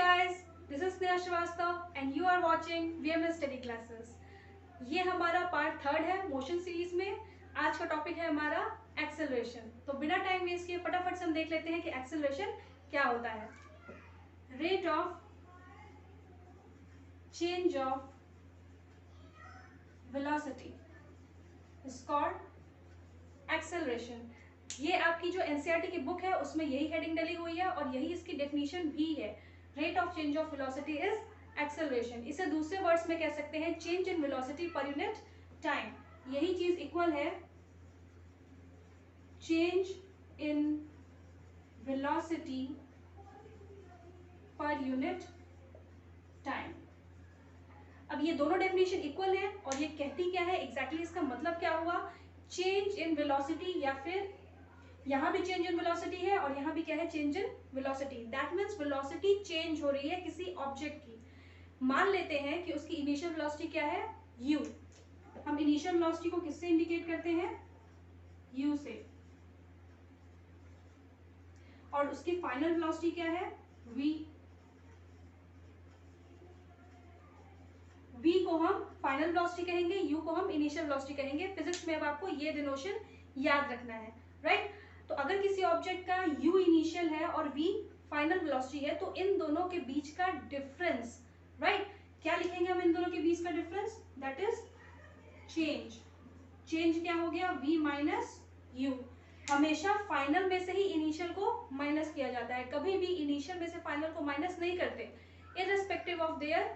guys, this is Sneha Shrivastava and you are watching VMS Study Classes। ये हमारा part third है motion series में। आज का टॉपिक है हमारा एक्सेलरेशन। तो बिना टाइम वेस्ट किए फटाफट से हम देख लेते हैं कि एक्सेलरेशन क्या होता है। Rate of change of velocity is called acceleration. ये आपकी जो एनसीईआरटी की बुक है उसमें यही हेडिंग डली हुई है और यही इसकी डेफिनेशन भी है। Rate of change of velocity is acceleration. इसे दूसरे वर्ड्स में कह सकते हैं change in velocity per unit time. यही चीज इक्वल है change in velocity per unit time. अब ये दोनों डेफिनेशन इक्वल है और ये कहती क्या है एग्जैक्टली इसका मतलब क्या हुआ। चेंज इन वेलोसिटी या फिर यहाँ भी चेंज इन वेलोसिटी है और यहाँ भी क्या है change in velocity. That means velocity change हो रही है किसी ऑब्जेक्ट की। मान लेते हैं कि उसकी इनिशियल वेलोसिटी क्या है u। हम इनिशियल वेलोसिटी को किससे इंडिकेट करते हैं u से, और उसकी फाइनल वेलोसिटी क्या है v। v को हम फाइनल वेलोसिटी कहेंगे, u को हम इनिशियल वेलोसिटी कहेंगे। फिजिक्स में अब आपको ये डिनोशन याद रखना है, राइट। तो अगर किसी ऑब्जेक्ट का u इनिशियल है और v फाइनल वेलोसिटी है तो इन दोनों के बीच का डिफरेंस, राइट, क्या लिखेंगे हम इन दोनों के बीच का difference, that is change. Change क्या हो गया v माइनस u। हमेशा फाइनल में से ही इनिशियल को माइनस किया जाता है, कभी भी इनिशियल में से फाइनल को माइनस नहीं करते irrespective of their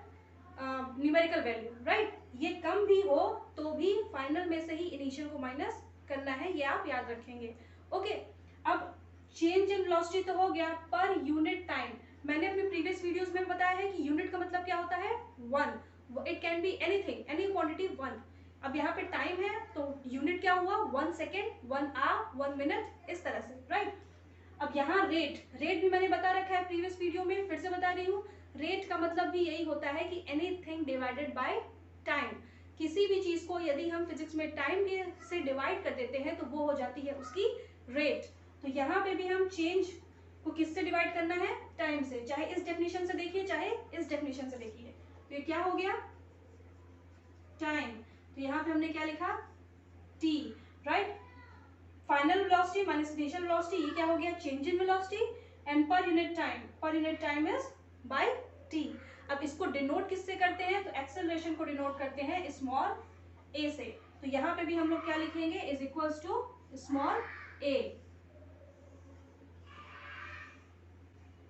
numerical value, right. ये कम भी हो तो भी फाइनल में से ही इनिशियल को माइनस करना है, ये आप याद रखेंगे। ओके, अब चेंज इन वेलोसिटी तो हो गया, पर यूनिट टाइम मैंने अपने प्रीवियस वीडियोस में बताया है कि यूनिट का मतलब क्या होता है one. It can be anything, any quantity one. अब यहाँ पे टाइम है तो यूनिट क्या हुआ 1 सेकेंड, 1 आवर, 1 मिनट, इस तरह से, राइट। अब यहाँ रेट भी मैंने बता रखा है प्रीवियस वीडियो में, फिर से बता रही हूँ। रेट का मतलब भी यही होता है कि एनीथिंग डिवाइडेड बाय टाइम। किसी भी चीज को यदि हम फिजिक्स में टाइम से डिवाइड कर देते हैं तो वो हो जाती है उसकी रेट। तो यहाँ पे भी हम चेंज को किससे डिवाइड करना है, टाइम से। चाहे इस डेफिनेशन से देखिए चाहे इस डेफिनेशन से देखिए। तो ये क्या हो गया टाइम। तो यहाँ पे हमने क्या लिखा t, right. Final velocity minus initial velocity, ये क्या हो गया change in velocity, and per unit time is by t। अब इसको डिनोट किससे करते हैं, तो एक्सेलरेशन को डिनोट करते हैं स्मॉल a से। तो यहाँ पे भी हम लोग क्या लिखेंगे is equals to small a।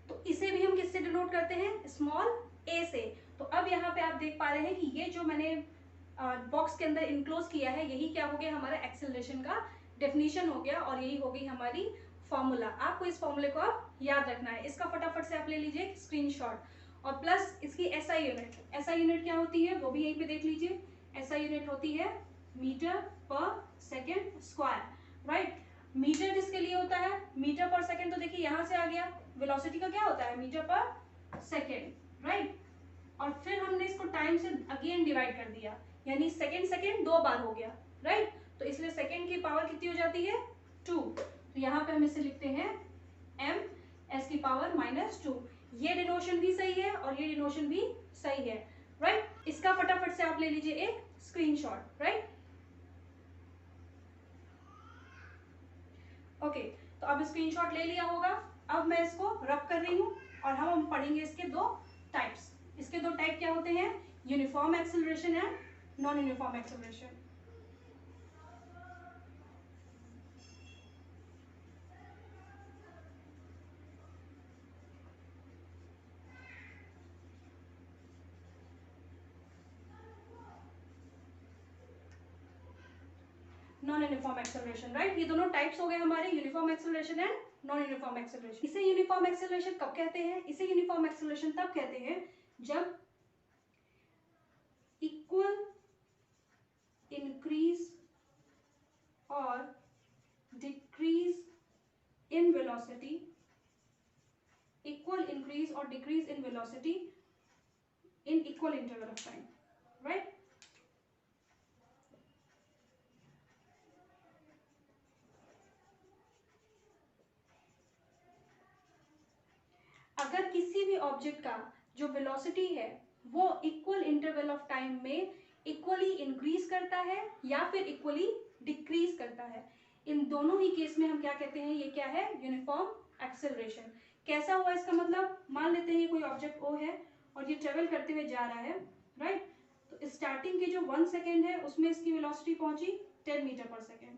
तो इसे भी हम किससे डिनोट करते हैं स्मॉल a से। तो अब यहाँ पे आप देख पा रहे हैं कि ये जो मैंने बॉक्स के अंदर इनक्लोज किया है यही क्या हो गया हमारा एक्सेलरेशन का डेफिनेशन हो गया और यही हो गई हमारी फॉर्मूला। आपको इस फॉर्मूले को आप याद रखना है। इसका फटाफट से आप ले लीजिए स्क्रीनशॉट, और प्लस इसकी एसआई यूनिट। एसआई यूनिट क्या होती है वो भी यहीं पे देख लीजिए। एसआई यूनिट होती है मीटर पर सेकेंड स्क्वायर, राइट। मीटर किसके लिए होता है, मीटर पर सेकेंड, तो देखिए यहाँ से आ गया। वेलोसिटी का क्या होता है मीटर पर सेकेंड, राइट। और फिर हमने इसको टाइम से अगेन डिवाइड कर दिया, यानी सेकेंड 2 बार हो गया, राइट। तो इसलिए सेकेंड की पावर कितनी हो जाती है 2। तो यहाँ पे हम इसे लिखते हैं ms की पावर -2। ये डिनोशन भी सही है और ये डिनोशन भी सही है, राइट। इसका फटाफट से आप ले लीजिए एक स्क्रीनशॉट, राइट। ओके, तो अब स्क्रीनशॉट ले लिया होगा। अब मैं इसको रब कर रही हूँ और हम पढ़ेंगे इसके दो टाइप्स। इसके दो टाइप क्या होते हैं, uniform acceleration and non uniform acceleration. Non uniform acceleration, right. ये दोनों टाइप्स हो गए हमारे, uniform acceleration and non uniform acceleration. इसे यूनिफॉर्म एक्सेलरेशन कब कहते हैं, इसे यूनिफॉर्म एक्सेलरेशन तब कहते हैं जब इक्वल इंक्रीज और decrease in velocity, equal increase और decrease in velocity in equal interval of time, right. अगर किसी भी ऑब्जेक्ट का जो वेलोसिटी है वो इक्वल इंटरवल ऑफ टाइम में इक्वली इंक्रीज करता है या फिर इक्वली डिक्रीज करता है, इन दोनों ही केस में हम क्या कहते हैं, ये क्या है, यूनिफॉर्म एक्सेलरेशन। कैसा हुआ इसका मतलब, मान लेते हैं कोई ऑब्जेक्ट O है और ये ट्रेवल करते हुए जा रहा है, राइट। तो स्टार्टिंग के जो 1 सेकेंड है उसमें इसकी वेलोसिटी पहुंची 10 मीटर पर सेकेंड,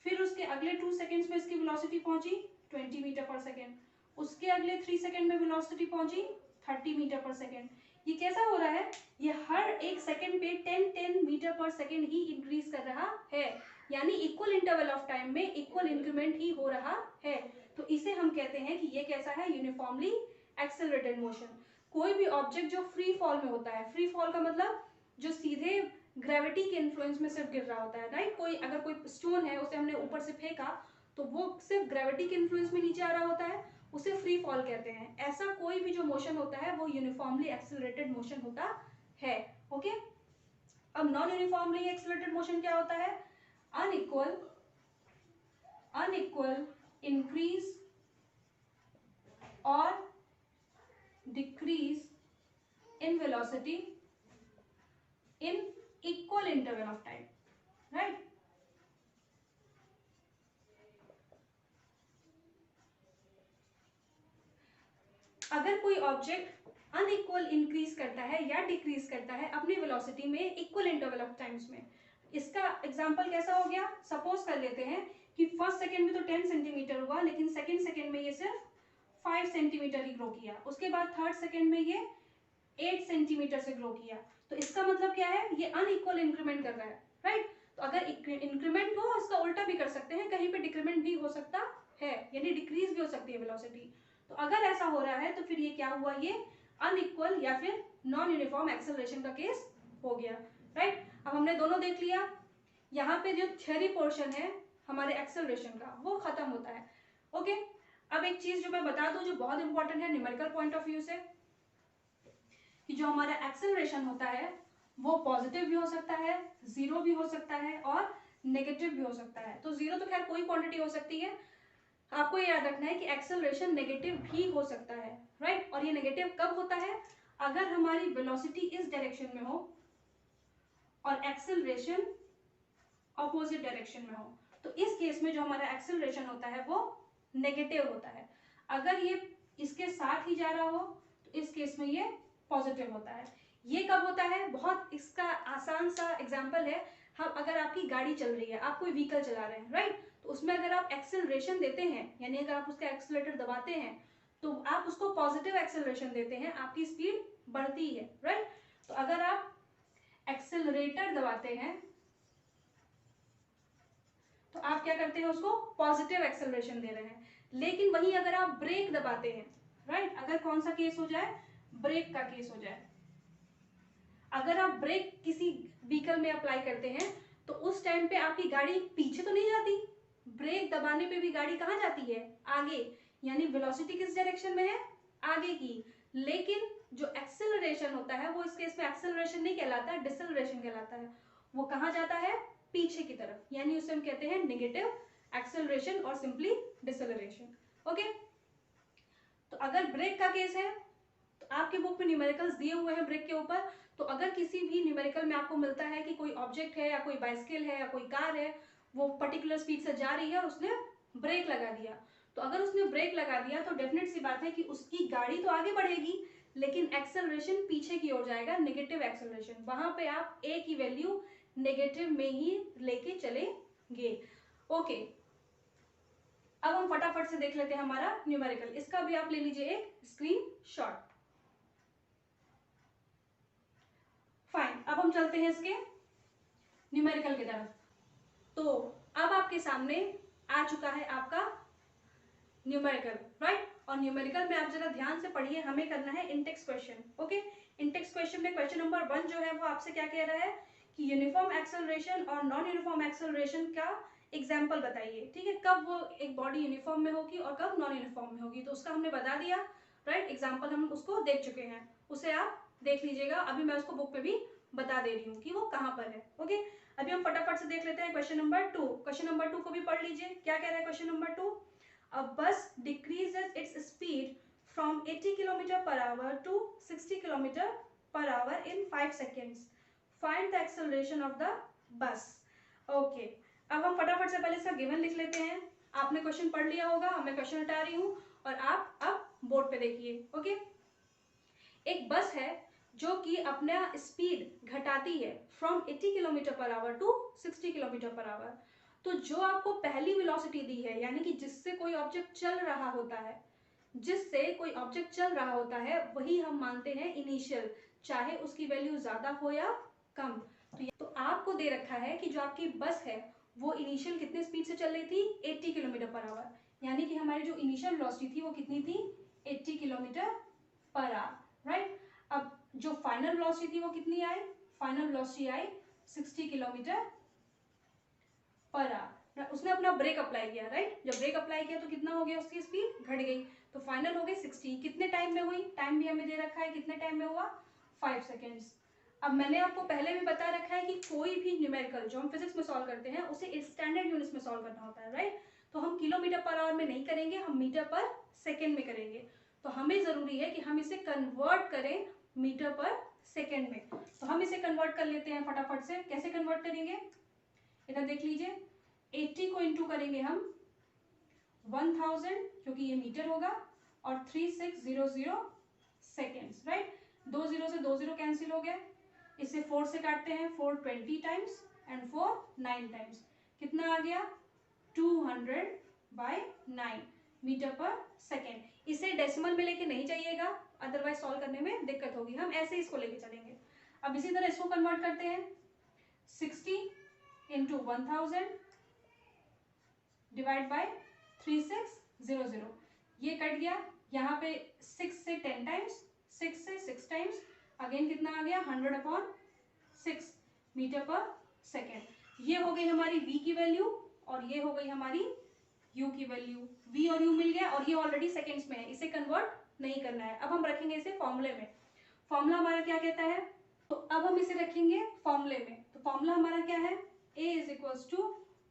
फिर उसके अगले 2 सेकेंड्स में इसकी वेलोसिटी पहुंची 20 मीटर पर सेकेंड, उसके अगले 3 सेकेंड में वेलोसिटी पहुंची 30 मीटर पर सेकेंड। ये कैसा हो रहा है, ये हर एक सेकेंड पे 10 मीटर पर सेकेंड ही इंक्रीज कर रहा है, यानी इक्वल इंटरवल ऑफ टाइम में इक्वल इंक्रीमेंट ही हो रहा है। तो इसे हम कहते हैं कि ये कैसा है, यूनिफॉर्मली एक्सेलरेटेड मोशन। कोई भी ऑब्जेक्ट जो फ्री फॉल में होता है, फ्री फॉल का मतलब जो सीधे ग्रेविटी के इन्फ्लुएंस में सिर्फ गिर रहा होता है, राइट। कोई अगर कोई स्टोन है उसे हमने ऊपर से फेंका तो वो सिर्फ ग्रेविटी के इन्फ्लुएंस में नीचे आ रहा होता है, उसे फ्री फॉल कहते हैं। ऐसा कोई भी जो मोशन होता है वो यूनिफॉर्मली एक्सेलरेटेड मोशन होता है, ओके। अब नॉन यूनिफॉर्मली एक्सेलरेटेड मोशन क्या होता है, अनइक्वल इंक्रीज और decrease in velocity in equal interval of time, right. अगर कोई ऑब्जेक्ट अनइक्वल इंक्रीज करता है या डिक्रीज करता है अपनी वेलोसिटी में इक्वल इंटरवल ऑफ टाइम्स में, इसका एग्जांपल कैसा हो गया, सपोज कर लेते हैं कि फर्स्ट सेकंड में तो 10 सेंटीमीटर हुआ, लेकिन सेकंड सेकंड में ये सिर्फ 5 सेंटीमीटर ही ग्रो किया, उसके बाद थर्ड सेकंड में ये 8 सेंटीमीटर से ग्रो किया। तो इसका मतलब क्या है, ये अनइक्वल इंक्रीमेंट कर रहा है, राइट। तो अगर इंक्रीमेंट हो, इसका उल्टा भी कर सकते हैं, कहीं पे डिक्रीमेंट भी हो सकता है, यानी डिक्रीज भी हो सकती है वेलोसिटी। तो अगर ऐसा हो रहा है तो फिर ये क्या हुआ, ये अनइक्वल या फिर नॉन यूनिफॉर्म एक्सेलरेशन का केस हो गया, राइट। अब हमने दोनों देख लिया, यहाँ पे जो थ्योरी पोर्शन है हमारे एक्सेलरेशन का वो खत्म होता है, ओके। अब एक चीज जो मैं बता दूं जो बहुत इंपॉर्टेंट है न्यूमेरिकल पॉइंट ऑफ व्यू से, कि जो हमारा एक्सेलरेशन होता है वो पॉजिटिव भी हो सकता है, जीरो भी हो सकता है और नेगेटिव भी हो सकता है। तो जीरो तो खैर कोई क्वांटिटी हो सकती है, आपको ये याद रखना है कि एक्सेलरेशन नेगेटिव भी हो सकता है, राइट। और ये नेगेटिव कब होता है, अगर हमारी वेलोसिटी इस डायरेक्शन में हो और एक्सेलरेशन ऑपोजिट डायरेक्शन में हो, तो इस केस में जो हमारा एक्सेलरेशन होता है वो नेगेटिव होता है। अगर ये इसके साथ ही जा रहा हो तो इस केस में ये पॉजिटिव होता है। ये कब होता है, बहुत इसका आसान सा एग्जांपल है, हम अगर आपकी गाड़ी चल रही है, आप कोई व्हीकल चला रहे हैं, राइट, तो उसमें अगर आप एक्सेलरेशन देते हैं, यानी अगर आप उसका एक्सेलरेटर दबाते हैं तो आप उसको पॉजिटिव एक्सेलरेशन देते हैं, आपकी स्पीड बढ़ती है, राइट। तो अगर आप एक्सेलरेटर दबाते हैं तो आप क्या करते हैं, उसको पॉजिटिव एक्सेलरेशन दे रहे हैं। लेकिन वहीं अगर आप ब्रेक दबाते हैं, राइट, अगर कौन सा केस हो जाए, ब्रेक का केस हो जाए, अगर आप ब्रेक किसी व्हीकल में अप्लाई करते हैं तो उस टाइम पे आपकी गाड़ी पीछे तो नहीं जाती, ब्रेक दबाने पे भी गाड़ी कहाँ जाती है, आगे, यानी वेलोसिटी किस डायरेक्शन में है, आगे की। लेकिन जो एक्सेलरेशन होता है वो इस केस में एक्सेलरेशन नहीं कहलाता, डिसेलरेशन कहलाता है, वो कहाँ जाता है, पीछे की तरफ, यानी उसे हम कहते हैं नेगेटिव एक्सेलरेशन और सिंपली डिसेलरेशन, ओके। तो अगर ब्रेक का केस है तो आपके बुक में न्यूमेरिकल्स दिए हुए हैं ब्रेक के ऊपर, तो अगर किसी भी न्यूमेरिकल में आपको मिलता है कि कोई ऑब्जेक्ट है या कोई बाइसिकल है या कोई कार है, वो पर्टिकुलर स्पीड से जा रही है और उसने ब्रेक लगा दिया, तो अगर उसने ब्रेक लगा दिया तो डेफिनेट सी बात है कि उसकी गाड़ी तो आगे बढ़ेगी लेकिन एक्सेलरेशन पीछे की ओर जाएगा, नेगेटिव एक्सेलरेशन। वहां पे आप ए की वैल्यू नेगेटिव में ही लेके चलेंगे, ओके। अब हम फटाफट से देख लेते हैं हमारा न्यूमेरिकल, इसका भी आप ले लीजिए एक स्क्रीनशॉट। फाइन, अब हम चलते हैं इसके न्यूमेरिकल की तरफ। तो अब आपके सामने आ चुका है आपका न्यूमेरिकल, राइट। और न्यूमेरिकल में आप जरा ध्यान से पढ़िए, हमें करना है Intex question, okay. Intex question में क्वेश्चन नंबर 1 जो है वो आपसे क्या कह रहा है कि यूनिफॉर्म एक्सेलरेशन और नॉन यूनिफॉर्म एक्सेलरेशन का एग्जाम्पल बताइए, ठीक है, कब वो एक बॉडी यूनिफॉर्म में होगी और कब नॉन यूनिफॉर्म में होगी। तो उसका हमने बता दिया, राइट, एग्जाम्पल हम उसको देख चुके हैं, उसे आप देख लीजिएगा, अभी मैं उसको बुक पे भी बता दे रही हूँ कि वो कहाँ पर है, ओके। अभी हम फटाफट से देख लेते हैं क्वेश्चन नंबर 2। क्वेश्चन नंबर 2 को भी पढ़ लीजिए, क्या कह रहा है question number 2, a bus decreases its speed from 80 km per hour to 60 km per hour in 5 seconds. Find the acceleration of the bus. Okay, अब हम फटाफट से पहले इसका गिवन लिख लेते हैं. आपने क्वेश्चन पढ़ लिया होगा, मैं क्वेश्चन हटा रही हूँ और आप अब बोर्ड पे देखिए. ओके, एक बस है जो कि अपना स्पीड घटाती है from 80 kilometre per hour to 60 kilometre per hour. तो जो आपको पहली वेलोसिटी दी है, यानी कि जिससे कोई ऑब्जेक्ट चल रहा होता है, वही हम मानते हैं इनिशियल, चाहे उसकी वैल्यू ज्यादा हो या कम. तो आपको दे रखा है कि जो आपकी बस है वो इनिशियल कितने स्पीड से चल रही थी, 80 किलोमीटर पर आवर. यानी कि हमारी जो इनिशियल वेलोसिटी थी वो कितनी थी, 80 किलोमीटर पर आवर. राइट. अब जो फाइनल वेलोसिटी थी वो कितनी आई, final velocity I 60 kilometre per our. उसने अपना ब्रेक अप्लाई किया. राइट. जब ब्रेक अप्लाई किया तो कितना हो गया, उसकी स्पीड घट गई, तो फाइनल हो गई 60. कितने टाइम में हुई, टाइम भी हमें दे रखा है, कितने टाइम में हुआ, 5 सेकेंड्स. अब मैंने आपको पहले भी बता रखा है कि कोई भी न्यूमेरिकल जो हम फिजिक्स में सॉल्व करते हैं उसे स्टैंडर्ड यूनिट्स में सॉल्व करना होता है. राइट. तो हम किलोमीटर पर आवर में नहीं करेंगे, हम मीटर पर सेकेंड में करेंगे. तो हमें जरूरी है कि हम इसे कन्वर्ट करें मीटर पर सेकेंड में. तो हम इसे कन्वर्ट कर लेते हैं फटाफट से. कैसे कन्वर्ट करेंगे, इधर देख लीजिए. 80 को इंटू करेंगे हम 1000, क्योंकि ये मीटर होगा, और 3600 सेकेंड्स. राइट. 2 0 से 2 0 कैंसिल हो गया. इसे 4 से काटते हैं, 4 20 टाइम्स एंड 4 9 टाइम्स. कितना आ गया, 200/9 मीटर पर सेकेंड. इसे डेसिमल में लेके नहीं जाइएगा, अदरवाइज सॉल्व करने में दिक्कत होगी. हम ऐसे इसको लेके चलेंगे. अब इसी तरह इसको कन्वर्ट करते हैं. 60 इंटू 1000 डिवाइड बाय 3600. ये कट गया. यहाँ पे 6 से 10 टाइम्स, 6 से 6 टाइम्स, अगेन कितना आ गया, 100/6 मीटर पर सेकेंड. ये हो गई हमारी v की वैल्यू और ये हो गई हमारी u की वैल्यू. v और u मिल गया और ये ऑलरेडी सेकेंड्स में है, इसे कन्वर्ट नहीं करना है. अब हम रखेंगे इसे फॉर्मूले में. फॉर्मूला हमारा क्या कहता है, तो अब हम इसे रखेंगे फॉर्मूले में. तो फॉर्मूला हमारा क्या है, a =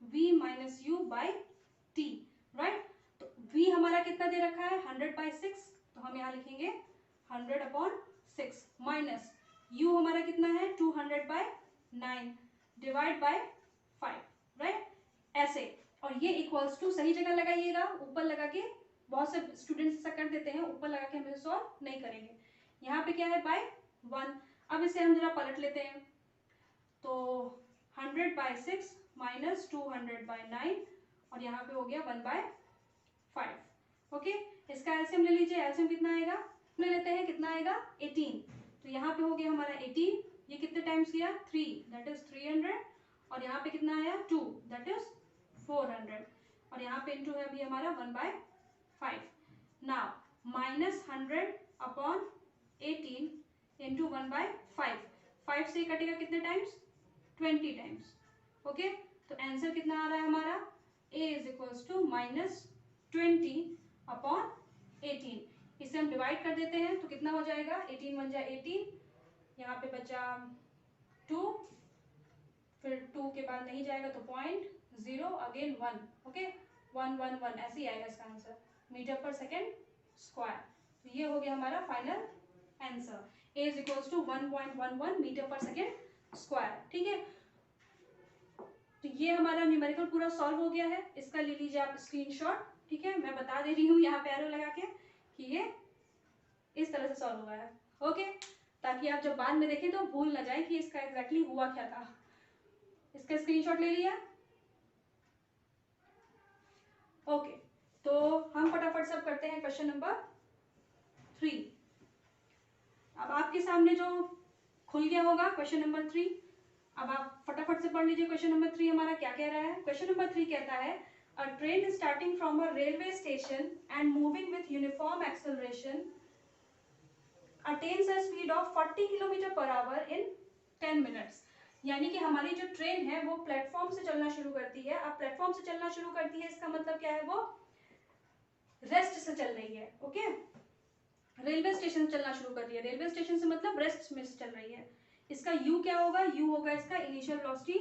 v - u/t. राइट. तो v हमारा कितना दे रखा है, 100/6, तो हम यहाँ लिखेंगे 100/6 माइनस u हमारा कितना है, 200/9 डिवाइड बाय 5. राइट. ऐसे. और ये इक्वल्स टू, सही जगह लगाइएगा, ऊपर लगा के बहुत से स्टूडेंट्स ऐसा कर देते हैं, ऊपर लगा के हम इसे सॉल्व नहीं करेंगे. यहाँ पे क्या है, बाय 1. अब इसे हम जरा पलट लेते हैं. तो 100/6 माइनस 200/9 और यहाँ पे हो गया 1/5. ओके. इसका एलसीएम ले लीजिए. एलसीएम कितना आएगा, ले लेते हैं, कितना आएगा, 18. तो यहाँ पे हो गया हमारा 18. ये कितने टाइम्स किया, 3, दैट इज 300. और यहाँ पे कितना आया, 2, दैट इज 400. और यहाँ पे इंटू है अभी हमारा 1/5. Now minus 100/18 into 1/5. 5 से कटेगा कितने टाइम्स, 20 टाइम्स. ओके. तो आंसर कितना आ रहा है हमारा, a = -20/18. इसे हम डिवाइड कर देते हैं तो कितना हो जाएगा, 18 1 जा 18, यहाँ पे बचा 2, फिर 2 के बाद नहीं जाएगा तो 0.0, अगेन 1. ओके. 1 1 1 ऐसे ही आएगा इसका आंसर, मीटर पर सेकेंड स्क्वायर. तो ये हो गया हमारा फाइनल आंसर, a = 1.11 मीटर पर सेकेंड स्क्वायर. ठीक है. तो ये हमारा न्यूमेरिकल पूरा सॉल्व हो गया है. इसका ले लीजिए आप स्क्रीनशॉट. ठीक है. मैं बता दे रही हूँ यहाँ पे एरो लगा के कि ये इस तरह से सॉल्व हुआ है. ओके. ताकि आप जब बाद में देखें तो भूल ना जाए कि इसका एग्जैक्टली हुआ क्या था. इसका स्क्रीनशॉट ले लिया. ओके. तो हम फटाफट सब करते हैं क्वेश्चन नंबर 3. अब आपके सामने जो खुल गया होगा क्वेश्चन नंबर 3, अब आप फटाफट से पढ़ लीजिए. क्वेश्चन नंबर 3 हमारा क्या कह रहा है. क्वेश्चन नंबर 3 कहता है, a train starting from a railway station and moving with uniform acceleration attains a speed of 40 km/h in 10 minutes. यानी कि हमारी जो ट्रेन है वो प्लेटफॉर्म से चलना शुरू करती है. अब प्लेटफॉर्म से चलना शुरू करती है, इसका मतलब क्या है, वो रेस्ट से चल रही है. ओके. रेलवे स्टेशन से चलना शुरू कर रही है. रेलवे स्टेशन से मतलब रेस्ट में चल रही है. इसका u क्या होगा, u होगा इसका इनिशियल वेलोसिटी.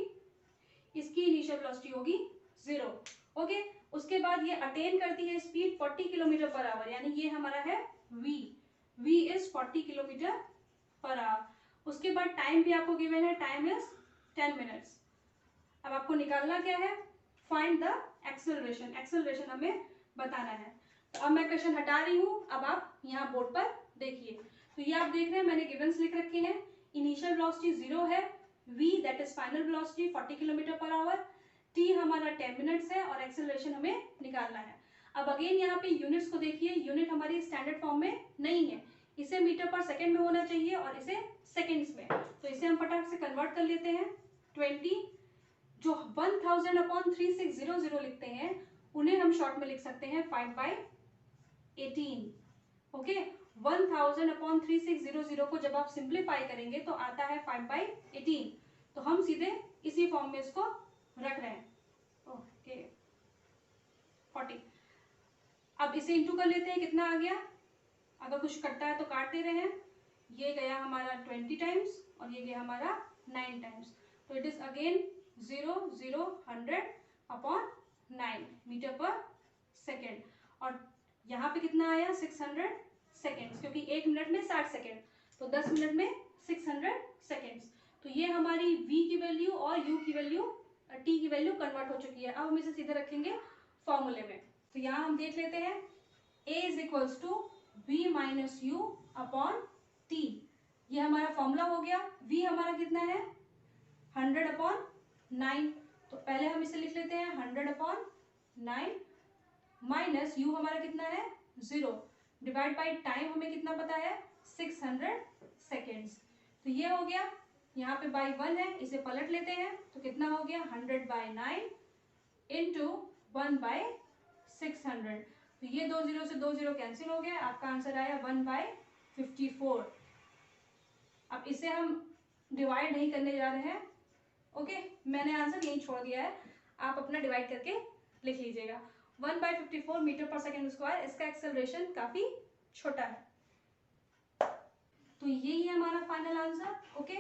इसकी इनिशियल वेलोसिटी होगी 0. ओके. उसके बाद ये अटेन करती है स्पीड 40 km/h, यानी ये हमारा है v is 40 kilometre per our. उसके बाद टाइम भी आपको गिवन है, टाइम इज 10 मिनट्स। अब आपको निकालना क्या है, फाइंड द एक्सेलरेशन, एक्सेलरेशन हमें बताना है। तो अब मैं क्वेश्चन हटा रही हूँ, अब आप यहाँ बोर्ड पर देखिए। तो ये आप देख रहे हैं मैंने गिवंस लिख रखे हैं। इनिशियल वेलोसिटी 0 है, v that is final velocity 40 kilometre per our, t हमारा 10 मिनट्स है और एक्सेलरेशन हमें निकालना है। अब अगेन यहाँ पे यूनिट्स को देखिए, यूनिट हमारी स्टैंडर्ड फॉर्म में नहीं है, इसे मीटर पर सेकेंड में होना चाहिए और इसे सेकेंड्स में। तो इसे हम फटाक से कन्वर्ट कर लेते हैं। 20 जो 1000/3600 लिखते हैं उन्हें हम शॉर्ट में लिख सकते हैं 5/18। ओके, 1000/3600 को जब आप सिंप्लीफाई करेंगे तो आता है 5/18। तो हम सीधे इसी फॉर्म में इसको रख रहे हैं। ओके 40। अब इसे इंटू कर लेते हैं, कितना आ गया, अगर कुछ कटता है तो काट दे रहे हैं। ये गया हमारा 20 टाइम्स और ये गया हमारा 9 टाइम्स। तो इट इज अगेन 0 0 100/9 मीटर पर सेकेंड। और यहाँ पे कितना आया 600 सेकेंड्स, क्योंकि 1 मिनट में 60 सेकेंड, तो 10 मिनट में 600 सेकेंड्स। तो ये हमारी v की वैल्यू और u की वैल्यू, t की वैल्यू कन्वर्ट हो चुकी है। अब हम इसे सीधे रखेंगे फॉर्मूले में। तो यहाँ हम देख लेते हैं a is equals to v minus u upon t। ये हमारा फॉर्मूला हो गया। v हमारा कितना है 100/9, तो पहले हम इसे लिख लेते हैं 100/9 माइनस u हमारा कितना है 0, डिवाइड बाई टाइम हमें कितना पता है 600 सेकेंड्स। तो ये हो गया, यहाँ पे बाई 1 है, इसे पलट लेते हैं तो कितना हो गया 100/9 इंटू 1/600। तो ये 2 0 से 2 0 कैंसिल हो गया, आपका आंसर आया 1/54। अब इसे हम डिवाइड नहीं करने जा रहे हैं। ओके, मैंने आंसर यही छोड़ दिया है, आप अपना डिवाइड करके लिख लीजिएगा। 1/54 मीटर पर सेकेंड स्क्वायर, इसका एक्सेलरेशन काफी छोटा है। तो यही है हमारा फाइनल आंसर। ओके,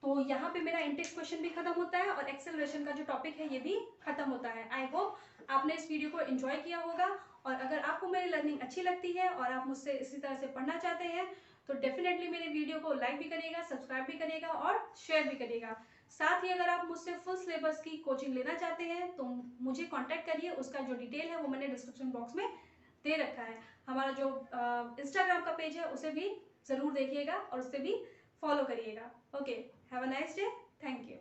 तो यहाँ पे मेरा इंटेक्स क्वेश्चन भी खत्म होता है और एक्सेलरेशन का जो टॉपिक है ये भी खत्म होता है। आई होप आपने इस वीडियो को एंजॉय किया होगा, और अगर आपको मेरी लर्निंग अच्छी लगती है और आप मुझसे इसी तरह से पढ़ना चाहते हैं तो डेफिनेटली मेरे वीडियो को लाइक भी करिएगा, सब्सक्राइब भी करिएगा और शेयर भी करिएगा। साथ ही अगर आप मुझसे फुल सिलेबस की कोचिंग लेना चाहते हैं तो मुझे कांटेक्ट करिए, उसका जो डिटेल है वो मैंने डिस्क्रिप्शन बॉक्स में दे रखा है। हमारा जो इंस्टाग्राम का पेज है उसे भी ज़रूर देखिएगा और उसे भी फॉलो करिएगा। Okay, have a nice day, thank you.